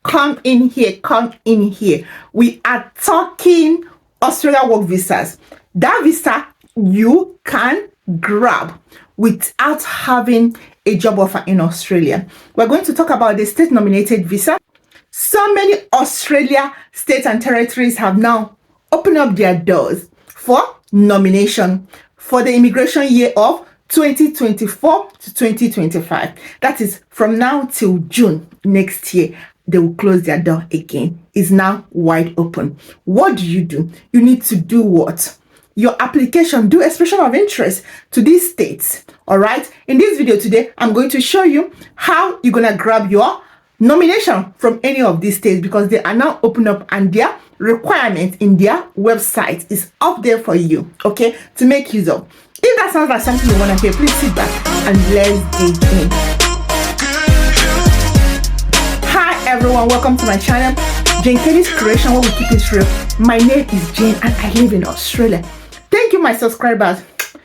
come in here, come in here. We are talking Australia work visas. That visa you can grab without having a job offer in Australia. We're going to talk about the state nominated visa. So many Australia states and territories have now opened up their doors for nomination for the immigration year of 2024 to 2025. That is from now till June next year. They will close their door again. It's now wide open. What do? You need to do what? Your application, do expression of interest to these states. All right. In this video today, I'm going to show you how you're going to grab your nomination from any of these states, because they are now open up and their requirement in their website is up there for you, okay, to make use of. If that sounds like something you want to hear, please sit back and let's dig in. Hi everyone, welcome to my channel, Jane Kelly's Creation, where we keep it real. My name is Jane and I live in Australia. Thank you, my subscribers.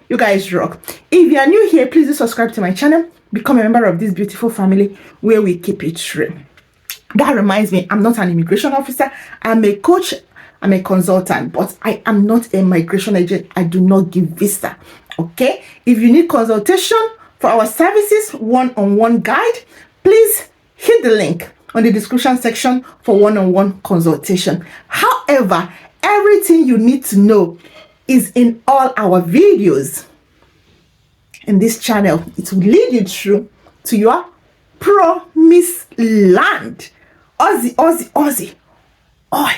You guys rock. If you are new here, please do subscribe to my channel. Become a member of this beautiful family where we keep it real. That reminds me, I'm not an immigration officer. I'm a coach. I'm a consultant, but I am not a migration agent. I do not give visa. Okay? If you need consultation for our services, one-on-one guide, please hit the link on the description section for one-on-one consultation. However, everything you need to know is in all our videos in this channel. It will lead you through to your promised land. Aussie, Aussie, Aussie. Oi,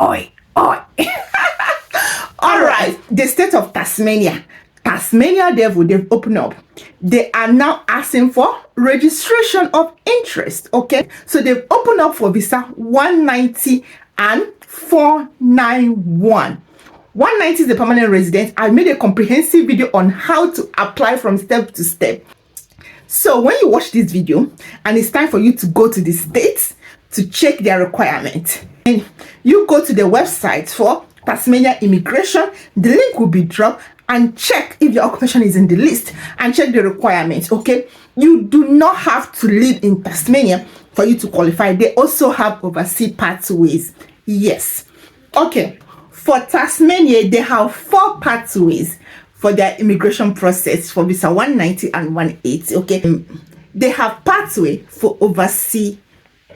oi, oi. All right, the state of Tasmania. Tasmania, they've opened up. They are now asking for registration of interest, okay? So they've opened up for visa 190 and 491. 190 is the permanent resident. I made a comprehensive video on how to apply from step to step. So when you watch this video and it's time for you to go to the states to check their requirements, and you go to the website for Tasmania immigration, the link will be dropped, and check if your occupation is in the list and check the requirements, okay? You do not have to live in Tasmania for you to qualify. They also have overseas pathways. Yes. Okay. For Tasmania, they have 4 pathways for their immigration process for visa 190 and 180. Okay, they have pathway for overseas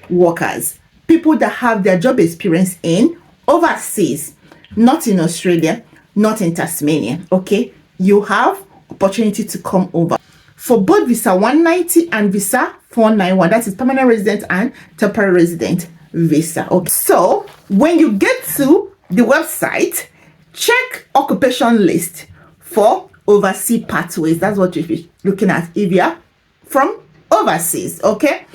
workers, people that have their job experience in overseas, not in Australia, not in Tasmania. Okay, you have opportunity to come over for both visa 190 and visa 491. That is permanent resident and temporary resident visa. Okay, so when you get to the website, check occupation list for overseas pathways. That's what you'll be looking at if you are from overseas, okay?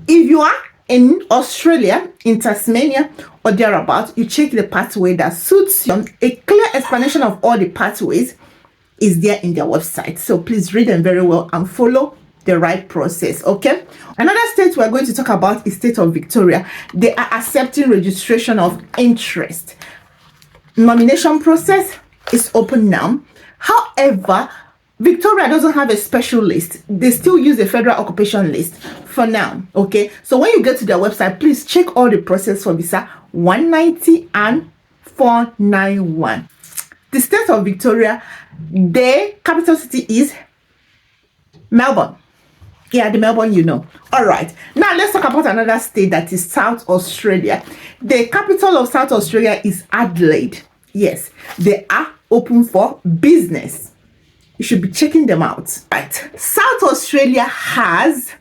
If you are in Australia, in Tasmania or thereabouts, you check the pathway that suits you. A clear explanation of all the pathways is there in their website. So please read them very well and follow the right process, okay? Another state we're going to talk about is state of Victoria. They are accepting registration of interest. Nomination process is open now. However, Victoria doesn't have a special list. They still use the federal occupation list for now, okay? So when you get to their website, please check all the process for visa 190 and 491. The state of Victoria, the capital city is Melbourne. Yeah, the Melbourne, you know. All right. Now, let's talk about another state that is South Australia. The capital of South Australia is Adelaide. Yes, they are open for business. You should be checking them out. Right. South Australia has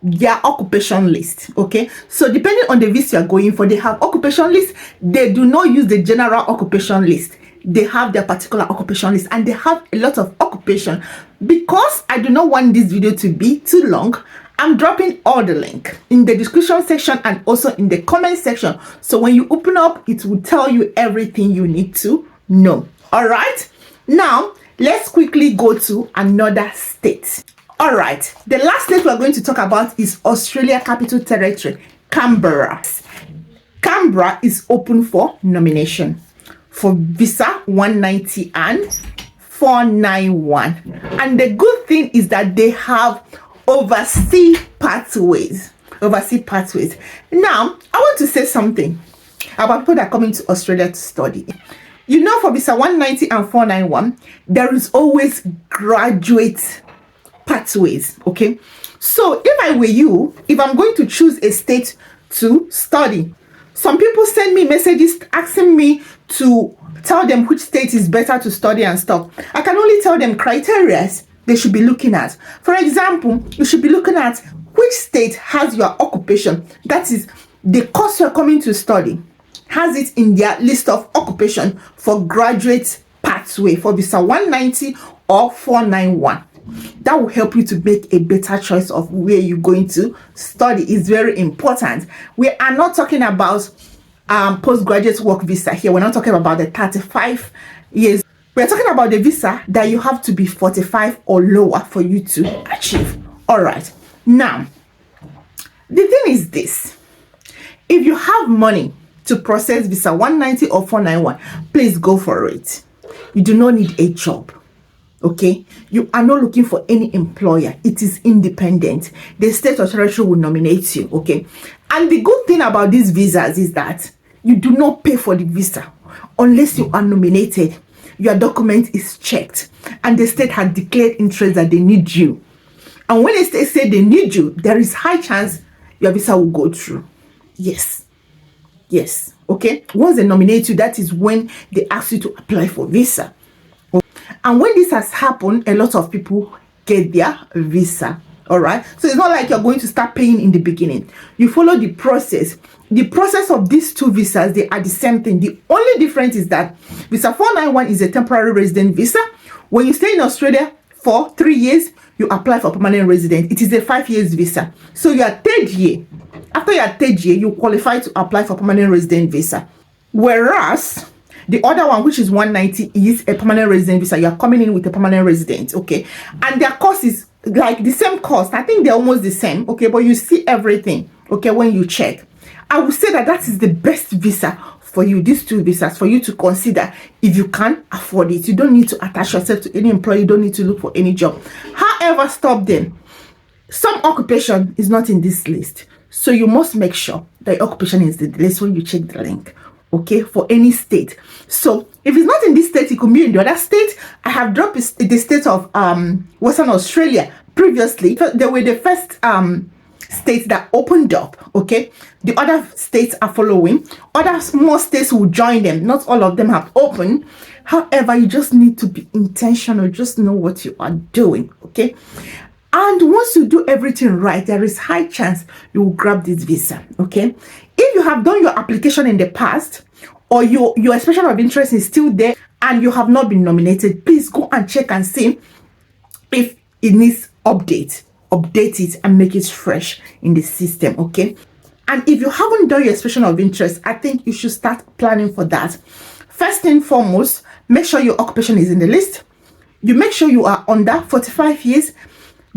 their occupation list. Okay. So depending on the visa you're going for, they have occupation list. They do not use the general occupation list. They have their particular occupation list and they have a lot of occupation. Because I do not want this video to be too long, I'm dropping all the link in the description section and also in the comment section. So when you open up, it will tell you everything you need to know. All right. Now, let's quickly go to another state. All right. The last state we're going to talk about is Australia Capital Territory, Canberra. Canberra is open for nomination for visa 190 and 491. And the good thing is that they have overseas pathways. overseas pathways. Now, I want to say something about people that are coming to Australia to study. You know, for visa 190 and 491, there is always graduate pathways, okay? So if I were you, if I'm going to choose a state to study, some people send me messages asking me to tell them which state is better to study and stuff. I can only tell them criteria they should be looking at. For example, you should be looking at which state has your occupation, that is the course you're coming to study, has it in their list of occupation for graduate pathway for visa 190 or 491. That will help you to make a better choice of where you're going to study. It's very important. We are not talking about postgraduate work visa here. We're not talking about the 35 years. We're talking about the visa that you have to be 45 or lower for you to achieve. All right. Now, the thing is this. If you have money to process visa 190 or 491, please go for it. You do not need a job. Okay, you are not looking for any employer. It is independent. The state or territory will nominate you. Okay, and the good thing about these visas is that you do not pay for the visa unless you are nominated. Your document is checked and the state has declared interest that they need you. And when the state say they need you, there is high chance your visa will go through. Yes. Okay, once they nominate you, that is when they ask you to apply for visa. And when this has happened, a lot of people get their visa. All right, so it's not like you're going to start paying in the beginning. You follow the process. The process of these two visas, they are the same thing. The only difference is that visa 491 is a temporary resident visa. When you stay in Australia for 3 years, you apply for permanent resident. It is a 5 years visa. So your third year, after your third year, you qualify to apply for permanent resident visa. Whereas the other one, which is 190, is a permanent resident visa. You are coming in with a permanent resident, okay? And their cost is like the same cost. I think they're almost the same, okay? But you see everything, okay, when you check. I would say that is the best visa for you, these two visas, for you to consider if you can afford it. You don't need to attach yourself to any employer. You don't need to look for any job. However, stop them. Some occupation is not in this list. So you must make sure that occupation is in the list when you check the link. Okay, for any state. So if it's not in this state, it could be in the other state. I have dropped the state of Western Australia previously. They were the first states that opened up. Okay, the other states are following. Other small states will join them. Not all of them have opened. However, you just need to be intentional. Just know what you are doing. Okay, and once you do everything right, there is high chance you will grab this visa. Okay, if you have done your application in the past, or your expression of interest is still there and you have not been nominated, please go and check and see if it needs update it and make it fresh in the system. Okay, and if you haven't done your expression of interest, I think you should start planning for that. First and foremost, make sure your occupation is in the list. You make sure you are under 45 years.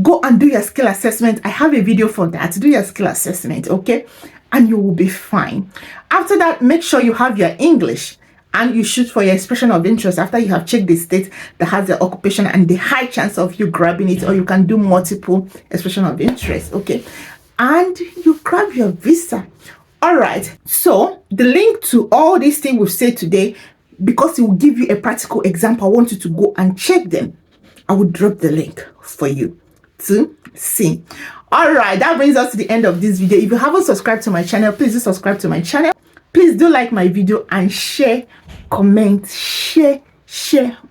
Go and do your skill assessment. I have a video for that. Do your skill assessment, okay? And you will be fine. After that, make sure you have your English and you shoot for your expression of interest after you have checked the state that has the occupation and the high chance of you grabbing it, or you can do multiple expression of interest, okay? And you grab your visa. All right, so the link to all these things we've said today, because it will give you a practical example, I want you to go and check them. I will drop the link for you to see. All right, that brings us to the end of this video. If you haven't subscribed to my channel, please do subscribe to my channel. Please do like my video and share, comment, share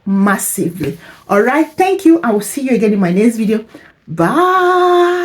massively. All right, thank you. I will see you again in my next video. Bye.